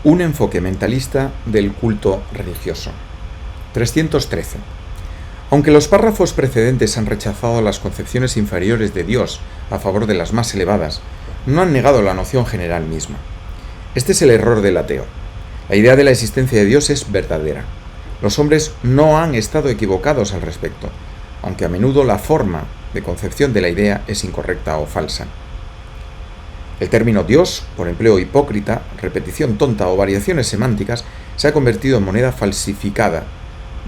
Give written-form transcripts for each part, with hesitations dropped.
Un enfoque mentalista del culto religioso. 313. Aunque los párrafos precedentes han rechazado las concepciones inferiores de Dios a favor de las más elevadas, no han negado la noción general misma. Este es el error del ateo. La idea de la existencia de Dios es verdadera. Los hombres no han estado equivocados al respecto, aunque a menudo la forma de concepción de la idea es incorrecta o falsa. El término Dios, por empleo hipócrita, repetición tonta o variaciones semánticas, se ha convertido en moneda falsificada.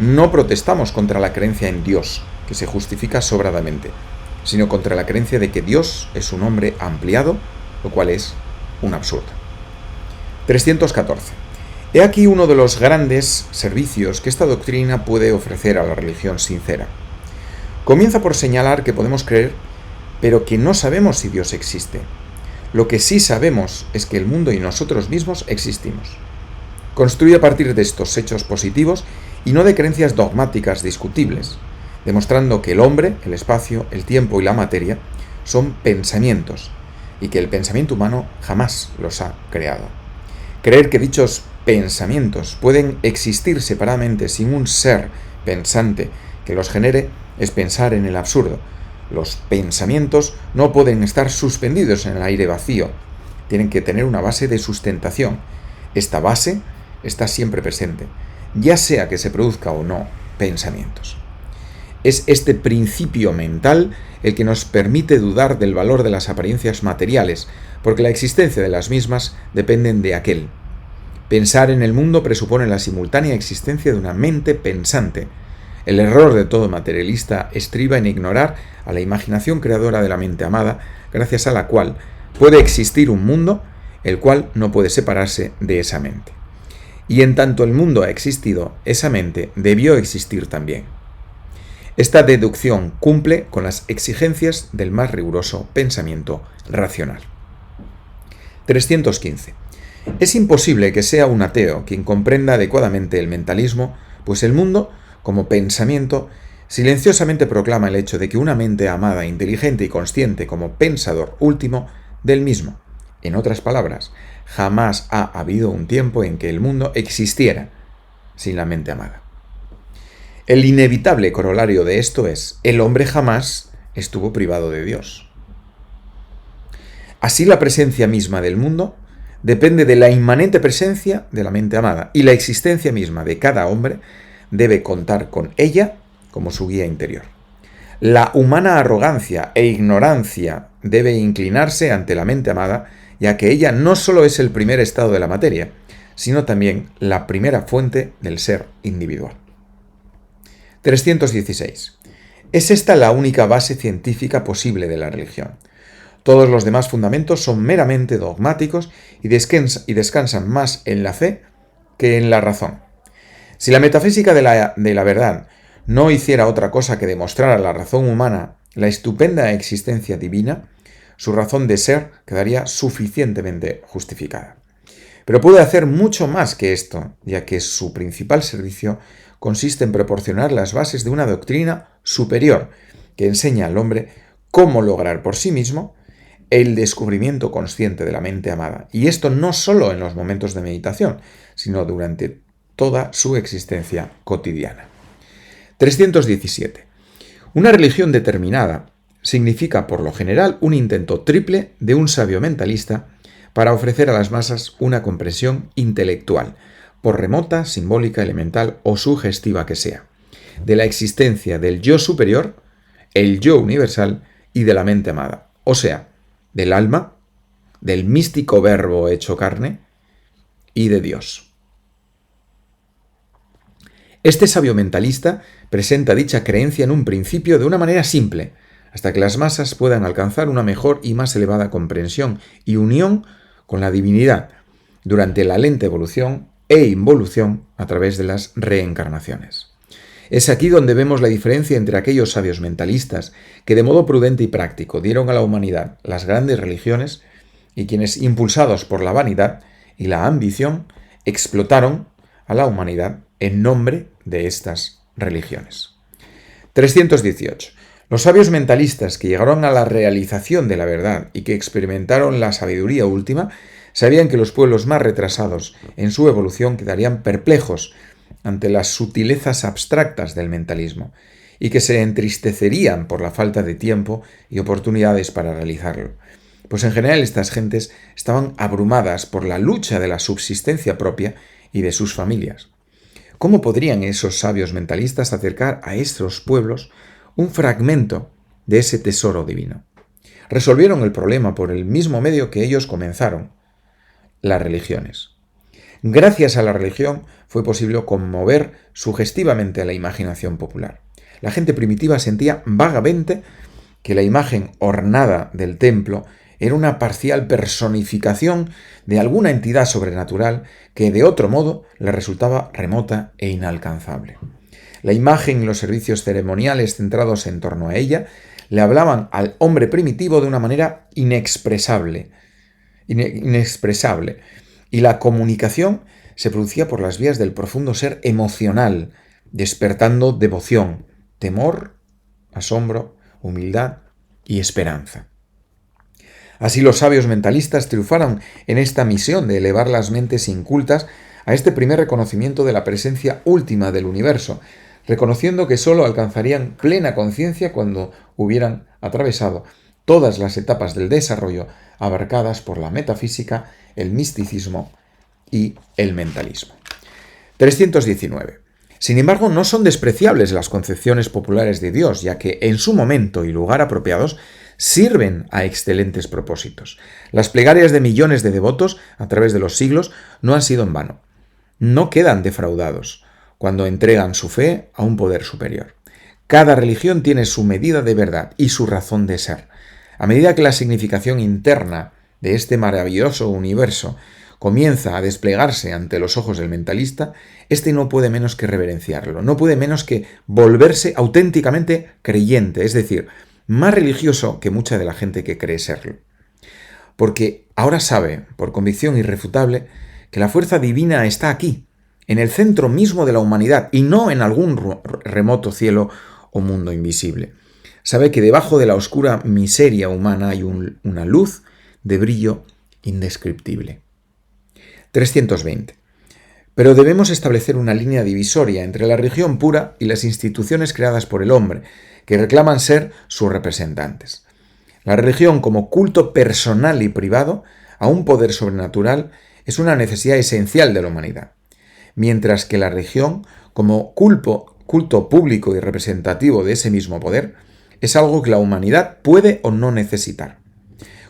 No protestamos contra la creencia en Dios, que se justifica sobradamente, sino contra la creencia de que Dios es un hombre ampliado, lo cual es un absurdo. 314. He aquí uno de los grandes servicios que esta doctrina puede ofrecer a la religión sincera. Comienza por señalar que podemos creer, pero que no sabemos si Dios existe. Lo que sí sabemos es que el mundo y nosotros mismos existimos. Construye a partir de estos hechos positivos y no de creencias dogmáticas discutibles, demostrando que el hombre, el espacio, el tiempo y la materia son pensamientos y que el pensamiento humano jamás los ha creado. Creer que dichos pensamientos pueden existir separadamente sin un ser pensante que los genere es pensar en el absurdo. Los pensamientos no pueden estar suspendidos en el aire vacío, tienen que tener una base de sustentación. Esta base está siempre presente, ya sea que se produzca o no pensamientos. Es este principio mental el que nos permite dudar del valor de las apariencias materiales, porque la existencia de las mismas dependen de aquel. Pensar en el mundo presupone la simultánea existencia de una mente pensante. El error de todo materialista estriba en ignorar a la imaginación creadora de la mente amada, gracias a la cual puede existir un mundo, el cual no puede separarse de esa mente. Y en tanto el mundo ha existido, esa mente debió existir también. Esta deducción cumple con las exigencias del más riguroso pensamiento racional. 315. Es imposible que sea un ateo quien comprenda adecuadamente el mentalismo, pues el mundo, como pensamiento, silenciosamente proclama el hecho de que una mente amada, inteligente y consciente como pensador último del mismo. En otras palabras, jamás ha habido un tiempo en que el mundo existiera sin la mente amada. El inevitable corolario de esto es: el hombre jamás estuvo privado de Dios. Así, la presencia misma del mundo depende de la inmanente presencia de la mente amada, y la existencia misma de cada hombre debe contar con ella como su guía interior. La humana arrogancia e ignorancia debe inclinarse ante la mente amada, ya que ella no solo es el primer estado de la materia, sino también la primera fuente del ser individual. 316. Es esta la única base científica posible de la religión. Todos los demás fundamentos son meramente dogmáticos y descansan más en la fe que en la razón. Si la metafísica de la verdad no hiciera otra cosa que demostrar a la razón humana la estupenda existencia divina, su razón de ser quedaría suficientemente justificada. Pero puede hacer mucho más que esto, ya que su principal servicio consiste en proporcionar las bases de una doctrina superior que enseña al hombre cómo lograr por sí mismo el descubrimiento consciente de la mente amada. Y esto no solo en los momentos de meditación, sino durante toda su existencia cotidiana. 317. Una religión determinada significa, por lo general, un intento triple de un sabio mentalista para ofrecer a las masas una comprensión intelectual, por remota, simbólica, elemental o sugestiva que sea, de la existencia del yo superior, el yo universal y de la mente amada, o sea, del alma, del místico verbo hecho carne y de Dios. Este sabio mentalista presenta dicha creencia en un principio de una manera simple, hasta que las masas puedan alcanzar una mejor y más elevada comprensión y unión con la divinidad durante la lenta evolución e involución a través de las reencarnaciones. Es aquí donde vemos la diferencia entre aquellos sabios mentalistas que de modo prudente y práctico dieron a la humanidad las grandes religiones y quienes, impulsados por la vanidad y la ambición, explotaron a la humanidad en nombre de estas religiones. 318. Los sabios mentalistas que llegaron a la realización de la verdad y que experimentaron la sabiduría última Sabían que los pueblos más retrasados en su evolución quedarían perplejos ante las sutilezas abstractas del mentalismo y que se entristecerían por la falta de tiempo y oportunidades para realizarlo. Pues en general estas gentes estaban abrumadas por la lucha de la subsistencia propia y de sus familias. ¿Cómo podrían esos sabios mentalistas acercar a estos pueblos un fragmento de ese tesoro divino? Resolvieron el problema por el mismo medio que ellos comenzaron: las religiones. Gracias a la religión fue posible conmover sugestivamente a la imaginación popular. La gente primitiva sentía vagamente que la imagen ornada del templo era una parcial personificación de alguna entidad sobrenatural que de otro modo le resultaba remota e inalcanzable. La imagen y los servicios ceremoniales centrados en torno a ella le hablaban al hombre primitivo de una manera inexpresable, y la comunicación se producía por las vías del profundo ser emocional, despertando devoción, temor, asombro, humildad y esperanza. Así los sabios mentalistas triunfaron en esta misión de elevar las mentes incultas a este primer reconocimiento de la presencia última del universo, reconociendo que sólo alcanzarían plena conciencia cuando hubieran atravesado todas las etapas del desarrollo abarcadas por la metafísica, el misticismo y el mentalismo. 319. Sin embargo, no son despreciables las concepciones populares de Dios, ya que en su momento y lugar apropiados sirven a excelentes propósitos. Las plegarias de millones de devotos a través de los siglos no han sido en vano. No quedan defraudados cuando entregan su fe a un poder superior. Cada religión tiene su medida de verdad y su razón de ser. A medida que la significación interna de este maravilloso universo comienza a desplegarse ante los ojos del mentalista, éste no puede menos que reverenciarlo, no puede menos que volverse auténticamente creyente, es decir, más religioso que mucha de la gente que cree serlo. Porque ahora sabe, por convicción irrefutable, que la fuerza divina está aquí, en el centro mismo de la humanidad, y no en algún remoto cielo o mundo invisible. Sabe que debajo de la oscura miseria humana hay una luz de brillo indescriptible. 320. Pero debemos establecer una línea divisoria entre la religión pura y las instituciones creadas por el hombre, que reclaman ser sus representantes. La religión como culto personal y privado a un poder sobrenatural es una necesidad esencial de la humanidad, mientras que la religión como culto público y representativo de ese mismo poder es algo que la humanidad puede o no necesitar.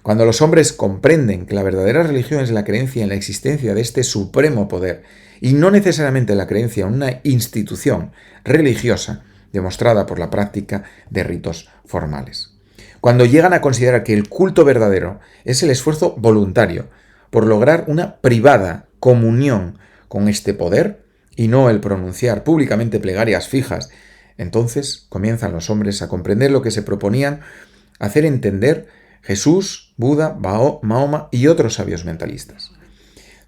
Cuando los hombres comprenden que la verdadera religión es la creencia en la existencia de este supremo poder y no necesariamente la creencia en una institución religiosa demostrada por la práctica de ritos formales. Cuando llegan a considerar que el culto verdadero es el esfuerzo voluntario por lograr una privada comunión con este poder y no el pronunciar públicamente plegarias fijas, entonces comienzan los hombres a comprender lo que se proponían hacer entender Jesús, Buda, Mahoma y otros sabios mentalistas.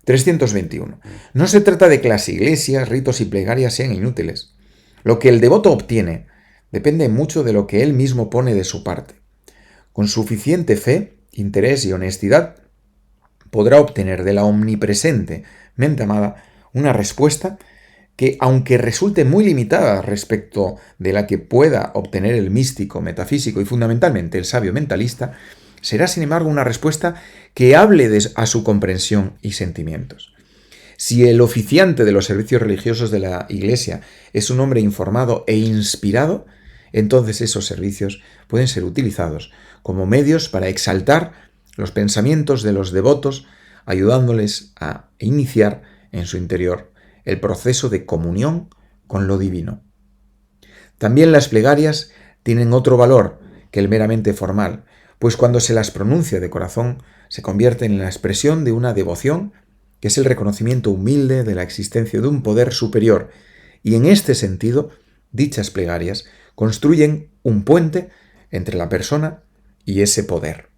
321. No se trata de que las iglesias, ritos y plegarias sean inútiles. Lo que el devoto obtiene depende mucho de lo que él mismo pone de su parte. Con suficiente fe, interés y honestidad, podrá obtener de la omnipresente mente amada una respuesta que, aunque resulte muy limitada respecto de la que pueda obtener el místico, metafísico y fundamentalmente el sabio mentalista, será sin embargo una respuesta que hable a su comprensión y sentimientos. Si el oficiante de los servicios religiosos de la Iglesia es un hombre informado e inspirado, entonces esos servicios pueden ser utilizados como medios para exaltar los pensamientos de los devotos, ayudándoles a iniciar en su interior el proceso de comunión con lo divino. También las plegarias tienen otro valor que el meramente formal, pues cuando se las pronuncia de corazón se convierten en la expresión de una devoción que es el reconocimiento humilde de la existencia de un poder superior, y en este sentido, dichas plegarias construyen un puente entre la persona y ese poder.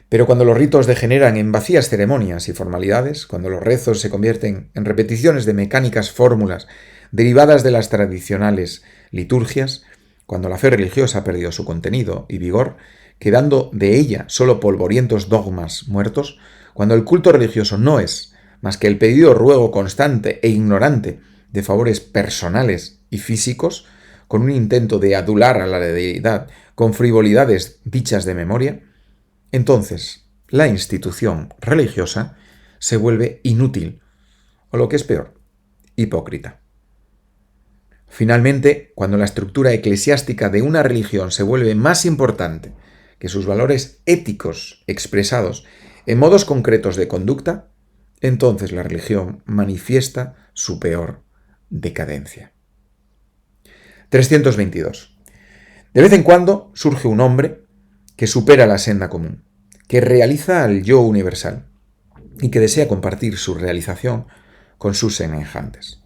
Pero cuando los ritos degeneran en vacías ceremonias y formalidades, cuando los rezos se convierten en repeticiones de mecánicas fórmulas derivadas de las tradicionales liturgias, cuando la fe religiosa ha perdido su contenido y vigor, quedando de ella solo polvorientos dogmas muertos, Cuando el culto religioso no es más que el pedido ruego constante e ignorante de favores personales y físicos, con un intento de adular a la deidad con frivolidades dichas de memoria, entonces la institución religiosa se vuelve inútil, o lo que es peor, hipócrita. Finalmente, cuando la estructura eclesiástica de una religión se vuelve más importante que sus valores éticos expresados en modos concretos de conducta, entonces la religión manifiesta su peor decadencia. 322. De vez en cuando surge un hombre que supera la senda común, que realiza al yo universal y que desea compartir su realización con sus semejantes.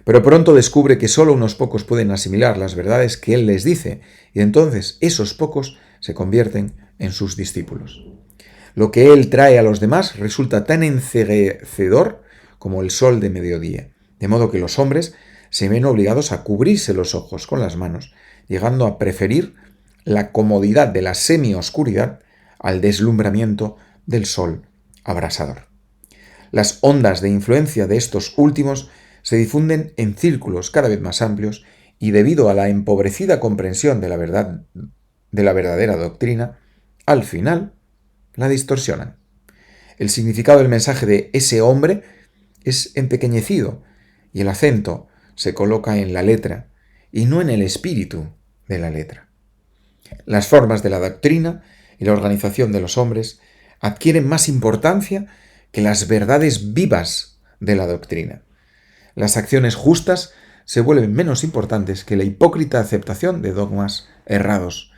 Pero pronto descubre que solo unos pocos pueden asimilar las verdades que él les dice, y entonces esos pocos se convierten en sus discípulos. Lo que él trae a los demás resulta tan enceguecedor como el sol de mediodía, de modo que los hombres se ven obligados a cubrirse los ojos con las manos, llegando a preferir la comodidad de la semioscuridad al deslumbramiento del sol abrasador. Las ondas de influencia de estos últimos se difunden en círculos cada vez más amplios y debido a la empobrecida comprensión de la verdad, de la verdadera doctrina, al final la distorsionan. El significado del mensaje de ese hombre es empequeñecido y el acento se coloca en la letra y no en el espíritu de la letra. Las formas de la doctrina y la organización de los hombres adquieren más importancia que las verdades vivas de la doctrina. Las acciones justas se vuelven menos importantes que la hipócrita aceptación de dogmas errados.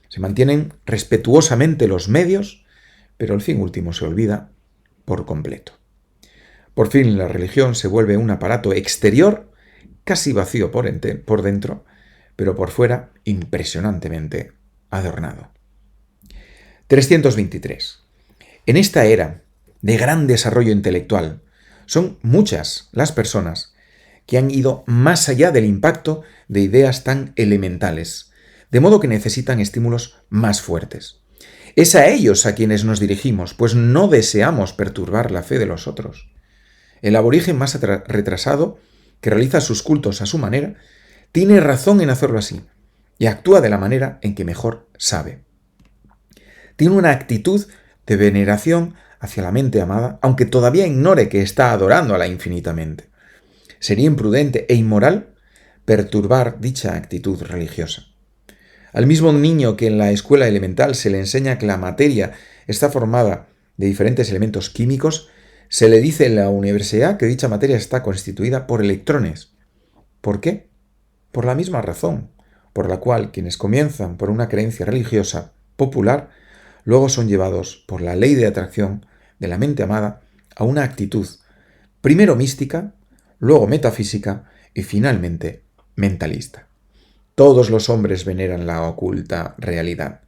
Se mantienen respetuosamente los medios, pero el fin último se olvida por completo. Por fin la religión se vuelve un aparato exterior, casi vacío por dentro, pero por fuera impresionantemente adornado. 323. En esta era de gran desarrollo intelectual, son muchas las personas que han ido más allá del impacto de ideas tan elementales, de modo que necesitan estímulos más fuertes. Es a ellos a quienes nos dirigimos, pues no deseamos perturbar la fe de los otros. El aborigen más retrasado, que realiza sus cultos a su manera, tiene razón en hacerlo así, y actúa de la manera en que mejor sabe. Tiene una actitud de veneración hacia la mente amada, aunque todavía ignore que está adorando a la infinitamente. Sería imprudente e inmoral perturbar dicha actitud religiosa. Al mismo niño que en la escuela elemental se le enseña que la materia está formada de diferentes elementos químicos, se le dice en la universidad que dicha materia está constituida por electrones. ¿Por qué? Por la misma razón, por la cual quienes comienzan por una creencia religiosa popular, luego son llevados por la ley de atracción de la mente amada a una actitud, primero mística, luego metafísica y finalmente mentalista. Todos los hombres veneran la oculta realidad,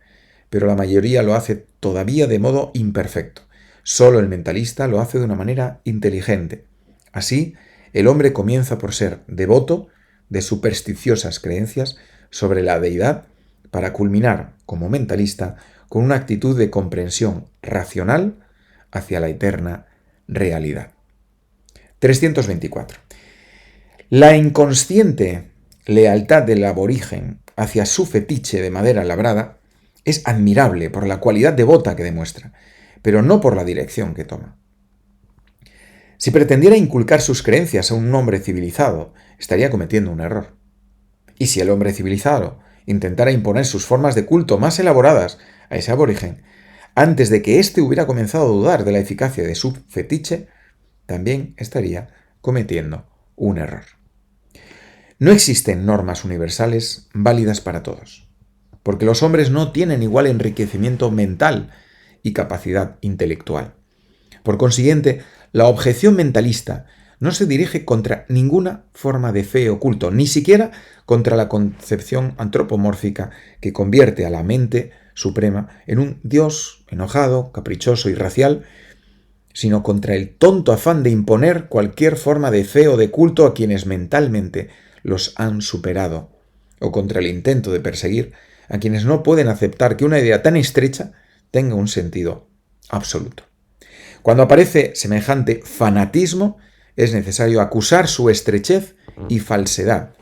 pero la mayoría lo hace todavía de modo imperfecto. Solo el mentalista lo hace de una manera inteligente. Así, el hombre comienza por ser devoto de supersticiosas creencias sobre la deidad para culminar, como mentalista, con una actitud de comprensión racional hacia la eterna realidad. 324. La inconsciente lealtad del aborigen hacia su fetiche de madera labrada es admirable por la cualidad devota que demuestra, pero no por la dirección que toma. Si pretendiera inculcar sus creencias a un hombre civilizado, estaría cometiendo un error. Y si el hombre civilizado intentara imponer sus formas de culto más elaboradas a ese aborigen, antes de que éste hubiera comenzado a dudar de la eficacia de su fetiche, también estaría cometiendo un error. No existen normas universales válidas para todos, porque los hombres no tienen igual enriquecimiento mental y capacidad intelectual. Por consiguiente, la objeción mentalista no se dirige contra ninguna forma de fe o culto, ni siquiera contra la concepción antropomórfica que convierte a la mente suprema en un Dios enojado, caprichoso y racial, sino contra el tonto afán de imponer cualquier forma de fe o de culto a quienes mentalmente los han superado, o contra el intento de perseguir a quienes no pueden aceptar que una idea tan estrecha tenga un sentido absoluto. Cuando aparece semejante fanatismo, es necesario acusar su estrechez y falsedad.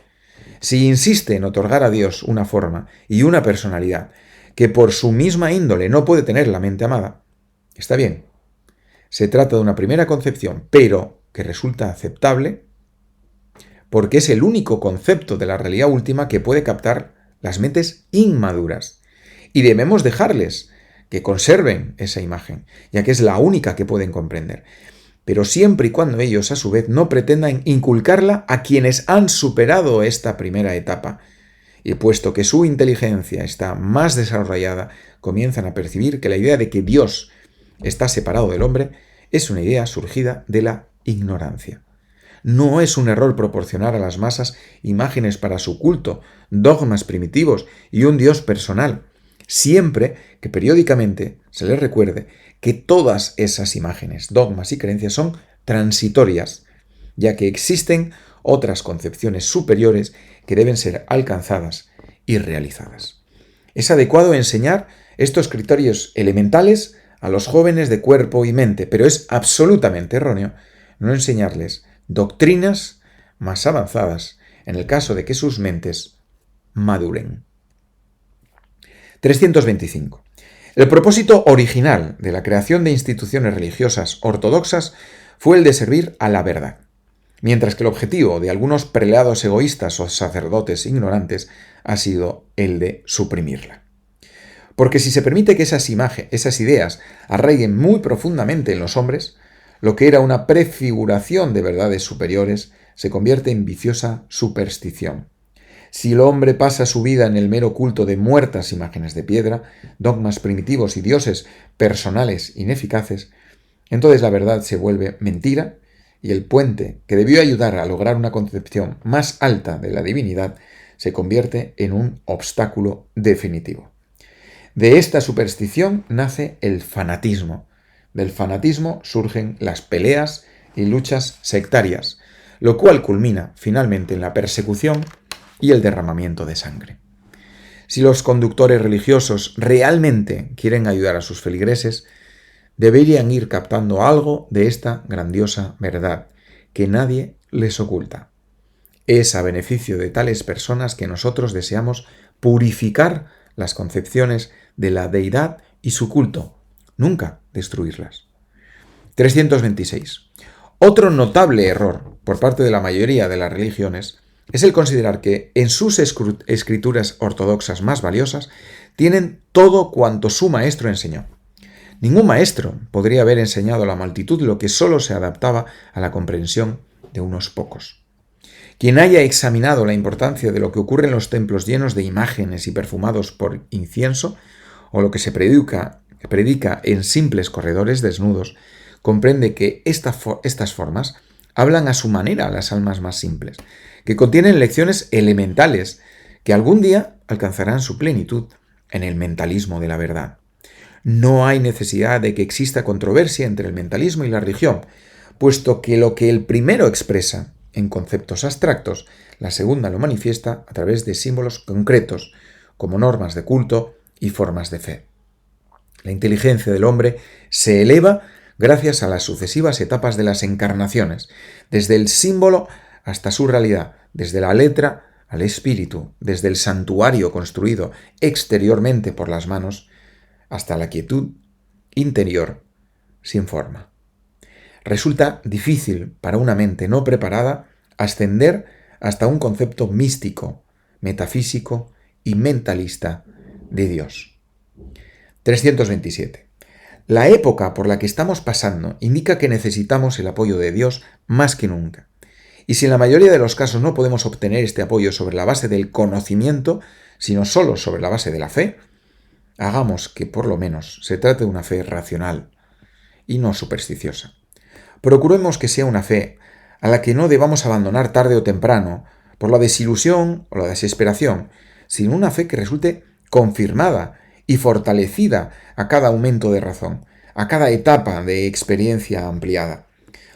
Si insiste en otorgar a Dios una forma y una personalidad que por su misma índole no puede tener la mente amada, está bien. Se trata de una primera concepción, pero que resulta aceptable porque es el único concepto de la realidad última que puede captar las mentes inmaduras. Y debemos dejarles que conserven esa imagen, ya que es la única que pueden comprender. Pero siempre y cuando ellos, a su vez, no pretendan inculcarla a quienes han superado esta primera etapa. Y puesto que su inteligencia está más desarrollada, comienzan a percibir que la idea de que Dios está separado del hombre es una idea surgida de la ignorancia. No es un error proporcionar a las masas imágenes para su culto, dogmas primitivos y un Dios personal, siempre que periódicamente se les recuerde que todas esas imágenes, dogmas y creencias son transitorias, ya que existen otras concepciones superiores que deben ser alcanzadas y realizadas. Es adecuado enseñar estos criterios elementales a los jóvenes de cuerpo y mente, pero es absolutamente erróneo no enseñarles doctrinas más avanzadas en el caso de que sus mentes maduren. 325. El propósito original de la creación de instituciones religiosas ortodoxas fue el de servir a la verdad, mientras que el objetivo de algunos prelados egoístas o sacerdotes ignorantes ha sido el de suprimirla. Porque si se permite que esas ideas arraiguen muy profundamente en los hombres, lo que era una prefiguración de verdades superiores se convierte en viciosa superstición. Si el hombre pasa su vida en el mero culto de muertas imágenes de piedra, dogmas primitivos y dioses personales ineficaces, entonces la verdad se vuelve mentira y el puente que debió ayudar a lograr una concepción más alta de la divinidad se convierte en un obstáculo definitivo. De esta superstición nace el fanatismo. Del fanatismo surgen las peleas y luchas sectarias, lo cual culmina finalmente en la persecución y el derramamiento de sangre. Si los conductores religiosos realmente quieren ayudar a sus feligreses, deberían ir captando algo de esta grandiosa verdad que nadie les oculta. Es a beneficio de tales personas que nosotros deseamos purificar las concepciones de la deidad y su culto, nunca destruirlas. 326. Otro notable error por parte de la mayoría de las religiones es el considerar que en sus escrituras ortodoxas más valiosas tienen todo cuanto su maestro enseñó. Ningún maestro podría haber enseñado a la multitud lo que solo se adaptaba a la comprensión de unos pocos. Quien haya examinado la importancia de lo que ocurre en los templos llenos de imágenes y perfumados por incienso, o lo que se predica en simples corredores desnudos, comprende que estas formas hablan a su manera a las almas más simples, que contienen lecciones elementales que algún día alcanzarán su plenitud en el mentalismo de la verdad. No hay necesidad de que exista controversia entre el mentalismo y la religión, puesto que lo que el primero expresa en conceptos abstractos, la segunda lo manifiesta a través de símbolos concretos, como normas de culto y formas de fe. La inteligencia del hombre se eleva gracias a las sucesivas etapas de las encarnaciones, desde el símbolo hasta su realidad, desde la letra al espíritu, desde el santuario construido exteriormente por las manos hasta la quietud interior sin forma. Resulta difícil para una mente no preparada ascender hasta un concepto místico, metafísico y mentalista de Dios. 327. La época por la que estamos pasando indica que necesitamos el apoyo de Dios más que nunca. Y si en la mayoría de los casos no podemos obtener este apoyo sobre la base del conocimiento, sino solo sobre la base de la fe, hagamos que por lo menos se trate de una fe racional y no supersticiosa. Procuremos que sea una fe a la que no debamos abandonar tarde o temprano por la desilusión o la desesperación, sino una fe que resulte confirmada y fortalecida a cada aumento de razón, a cada etapa de experiencia ampliada.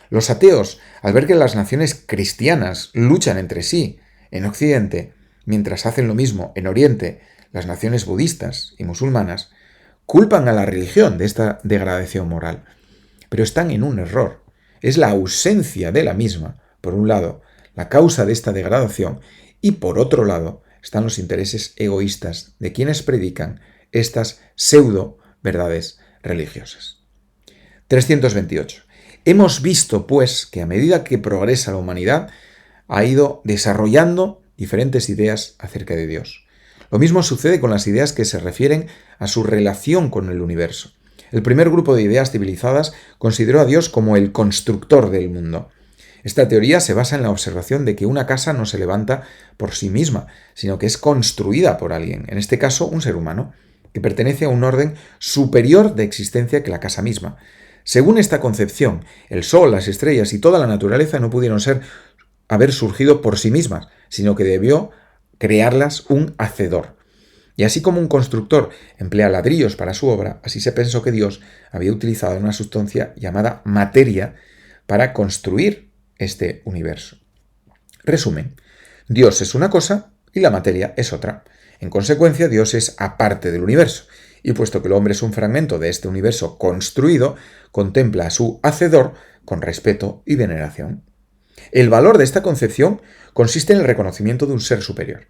Los ateos, al ver que las naciones cristianas luchan entre sí en Occidente, mientras hacen lo mismo en Oriente las naciones budistas y musulmanas, culpan a la religión de esta degradación moral. pero están en un error. Es la ausencia de la misma, por un lado, la causa de esta degradación, y por otro lado están los intereses egoístas de quienes predican estas pseudo verdades religiosas. 328. Hemos visto, pues, que a medida que progresa la humanidad, ha ido desarrollando diferentes ideas acerca de Dios. Lo mismo sucede con las ideas que se refieren a su relación con el universo. El primer grupo de ideas civilizadas consideró a Dios como el constructor del mundo. Esta teoría se basa en la observación de que una casa no se levanta por sí misma, sino que es construida por alguien, en este caso un ser humano, que pertenece a un orden superior de existencia que la casa misma. Según esta concepción, el sol, las estrellas y toda la naturaleza no pudieron haber surgido por sí mismas, sino que debió crearlas un hacedor. Y así como un constructor emplea ladrillos para su obra, así se pensó que Dios había utilizado una sustancia llamada materia para construir este universo. Resumen, Dios es una cosa y la materia es otra. En consecuencia, Dios es aparte del universo, y puesto que el hombre es un fragmento de este universo construido, contempla a su hacedor con respeto y veneración. El valor de esta concepción consiste en el reconocimiento de un ser superior.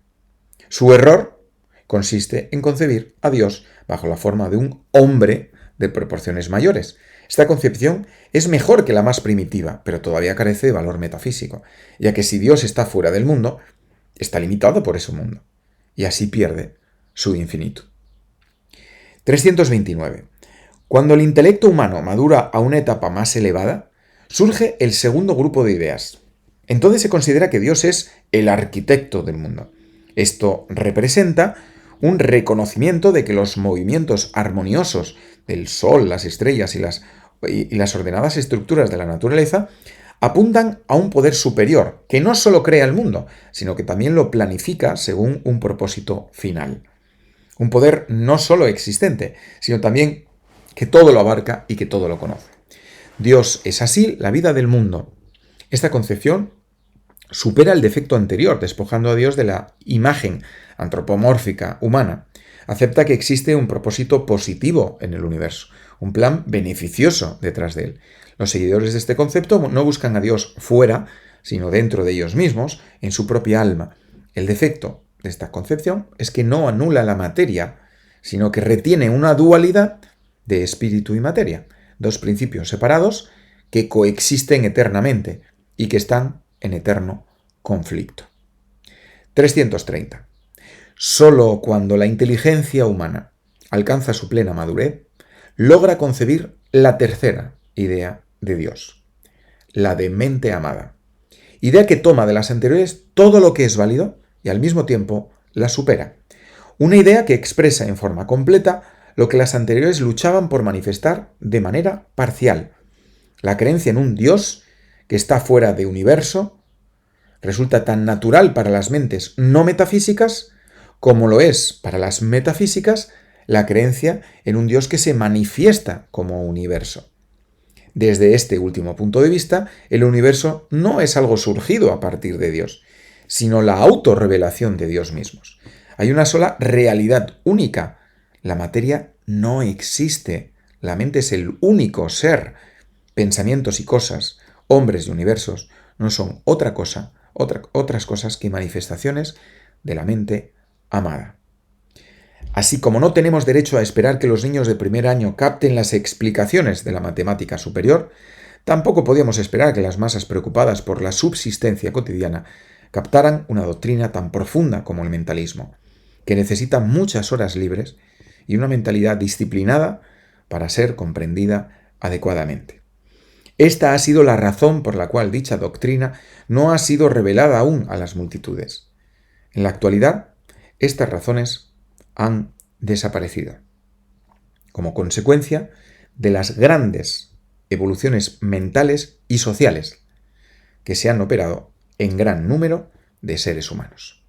Su error consiste en concebir a Dios bajo la forma de un hombre de proporciones mayores. Esta concepción es mejor que la más primitiva, pero todavía carece de valor metafísico, ya que si Dios está fuera del mundo, está limitado por ese mundo, y así pierde su infinito. 329. Cuando el intelecto humano madura a una etapa más elevada, surge el segundo grupo de ideas. Entonces se considera que Dios es el arquitecto del mundo. Esto representa un reconocimiento de que los movimientos armoniosos del Sol, las estrellas y las ordenadas estructuras de la naturaleza apuntan a un poder superior, que no solo crea el mundo, sino que también lo planifica según un propósito final. Un poder no solo existente, sino también que todo lo abarca y que todo lo conoce. Dios es así la vida del mundo. Esta concepción supera el defecto anterior, despojando a Dios de la imagen antropomórfica humana. Acepta que existe un propósito positivo en el universo, un plan beneficioso detrás de él. Los seguidores de este concepto no buscan a Dios fuera, sino dentro de ellos mismos, en su propia alma. El defecto de esta concepción es que no anula la materia, sino que retiene una dualidad de espíritu y materia, dos principios separados que coexisten eternamente y que están en eterno conflicto. 330. Solo cuando la inteligencia humana alcanza su plena madurez, logra concebir la tercera idea de Dios, la de mente amada. Idea que toma de las anteriores todo lo que es válido y al mismo tiempo la supera. Una idea que expresa en forma completa lo que las anteriores luchaban por manifestar de manera parcial. La creencia en un Dios que está fuera de universo resulta tan natural para las mentes no metafísicas como lo es para las metafísicas la creencia en un Dios que se manifiesta como universo. Desde este último punto de vista, el universo no es algo surgido a partir de Dios, sino la autorrevelación de Dios mismos. Hay una sola realidad única. La materia no existe. La mente es el único ser. Pensamientos y cosas, hombres y universos, no son otras cosas que manifestaciones de la mente amada. Así como no tenemos derecho a esperar que los niños de primer año capten las explicaciones de la matemática superior, tampoco podíamos esperar que las masas preocupadas por la subsistencia cotidiana captaran una doctrina tan profunda como el mentalismo, que necesita muchas horas libres y una mentalidad disciplinada para ser comprendida adecuadamente. Esta ha sido la razón por la cual dicha doctrina no ha sido revelada aún a las multitudes. En la actualidad, estas razones han desaparecido, como consecuencia de las grandes evoluciones mentales y sociales que se han operado en gran número de seres humanos.